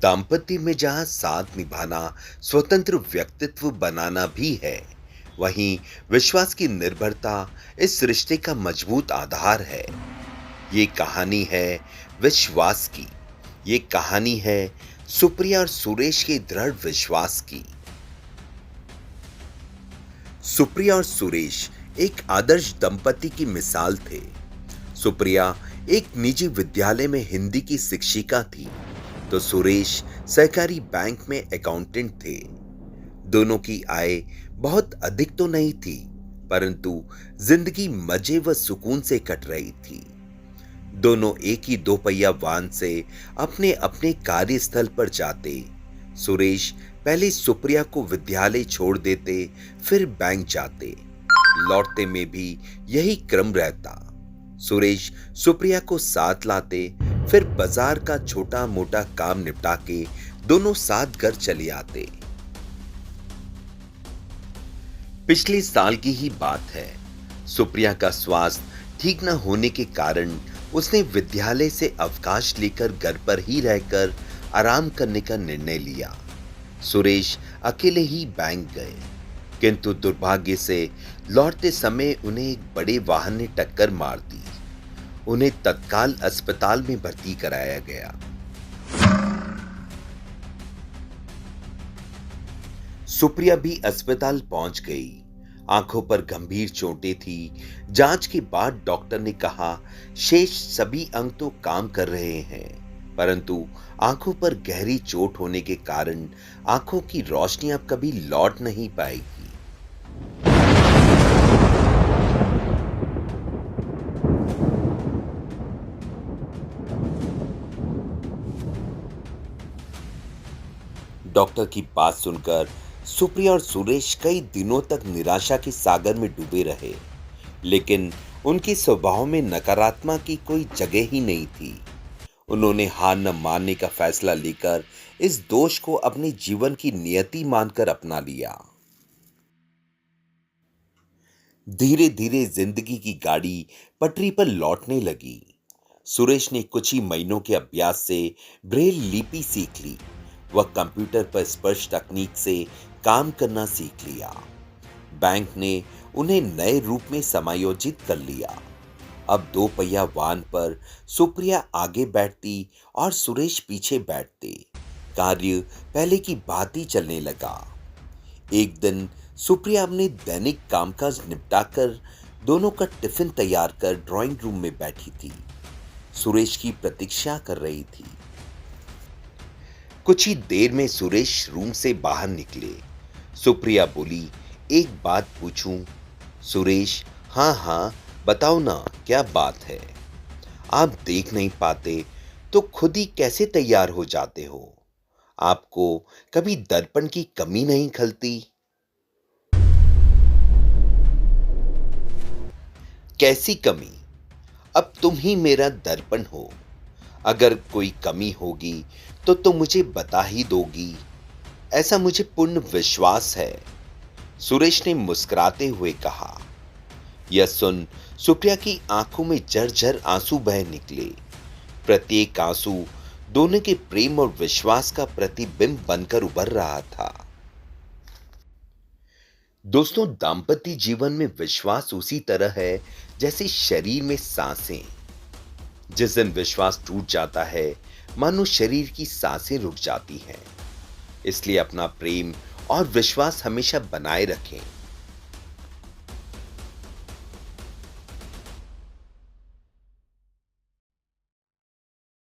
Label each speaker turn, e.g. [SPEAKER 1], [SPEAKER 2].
[SPEAKER 1] दाम्पत्य में जहां साथ निभाना स्वतंत्र व्यक्तित्व बनाना भी है, वहीं विश्वास की निर्भरता इस रिश्ते का मजबूत आधार है। ये कहानी है विश्वास की। ये कहानी है सुप्रिया और सुरेश के दृढ़ विश्वास की। सुप्रिया और सुरेश एक आदर्श दंपति की मिसाल थे। सुप्रिया एक निजी विद्यालय में हिंदी की शिक्षिका थी, तो सुरेश सहकारी बैंक में अकाउंटेंट थे। दोनों की आय बहुत अधिक तो नहीं थी, परंतु जिंदगी मजे व सुकून से कट रही थी। दोनों एक ही दोपहिया वाहन से अपने अपने कार्यस्थल पर जाते। सुरेश पहले सुप्रिया को विद्यालय छोड़ देते, फिर बैंक जाते। लौटते में भी यही क्रम रहता। सुरेश सुप्रिया को साथ लाते, फिर बाजार का छोटा मोटा काम निपटा के दोनों साथ घर चले आते। पिछले साल की ही बात है। सुप्रिया का स्वास्थ्य ठीक न होने के कारण उसने विद्यालय से अवकाश लेकर घर पर ही रहकर आराम करने का निर्णय लिया। सुरेश अकेले ही बैंक गए, किंतु दुर्भाग्य से लौटते समय उन्हें एक बड़े वाहन ने टक्कर मार दी। उन्हें तत्काल अस्पताल में भर्ती कराया गया। सुप्रिया भी अस्पताल पहुंच गई। आंखों पर गंभीर चोटें थी। जांच के बाद डॉक्टर ने कहा, शेष सभी अंग तो काम कर रहे हैं, परंतु आंखों पर गहरी चोट होने के कारण आंखों की रोशनी अब कभी लौट नहीं पाएगी। डॉक्टर की बात सुनकर सुप्रिया और सुरेश कई दिनों तक निराशा के सागर में डूबे रहे, लेकिन उनके स्वभाव में नकारात्मक की कोई जगह ही नहीं थी। उन्होंने हार न मानने का फैसला लेकर इस दोष को अपने जीवन की नियति मानकर अपना लिया। धीरे धीरे जिंदगी की गाड़ी पटरी पर लौटने लगी। सुरेश ने कुछ ही महीनों के अभ्यास से ब्रेल लिपि सीख ली। वह कंप्यूटर पर स्पर्श तकनीक से काम करना सीख लिया। बैंक ने उन्हें नए रूप में समायोजित कर लिया। अब दो पहिया वाहन पर सुप्रिया आगे बैठती और सुरेश पीछे बैठते। कार्य पहले की भांति चलने लगा। एक दिन सुप्रिया अपने दैनिक कामकाज निपटाकर दोनों का टिफिन तैयार कर ड्राइंग रूम में बैठी थी। सुरेश की प्रतीक्षा कर रही थी। कुछ ही देर में सुरेश रूम से बाहर निकले। सुप्रिया बोली, एक बात पूछूं? सुरेश, हाँ हाँ बताओ ना, क्या बात है? आप देख नहीं पाते तो खुद ही कैसे तैयार हो जाते हो? आपको कभी दर्पण की कमी नहीं खलती? कैसी कमी? अब तुम ही मेरा दर्पण हो। अगर कोई कमी होगी तो मुझे बता ही दोगी, ऐसा मुझे पूर्ण विश्वास है। सुरेश ने मुस्कुराते हुए कहा। यह सुन सुप्रिया की आंखों में झरझर आंसू बह निकले। प्रत्येक आंसू दोनों के प्रेम और विश्वास का प्रतिबिंब बनकर उभर रहा था। दोस्तों, दाम्पत्य जीवन में विश्वास उसी तरह है जैसे शरीर में सांसें। जिस दिन विश्वास टूट जाता है, मानो शरीर की सांसें रुक जाती हैं। इसलिए अपना प्रेम और विश्वास हमेशा बनाए रखें।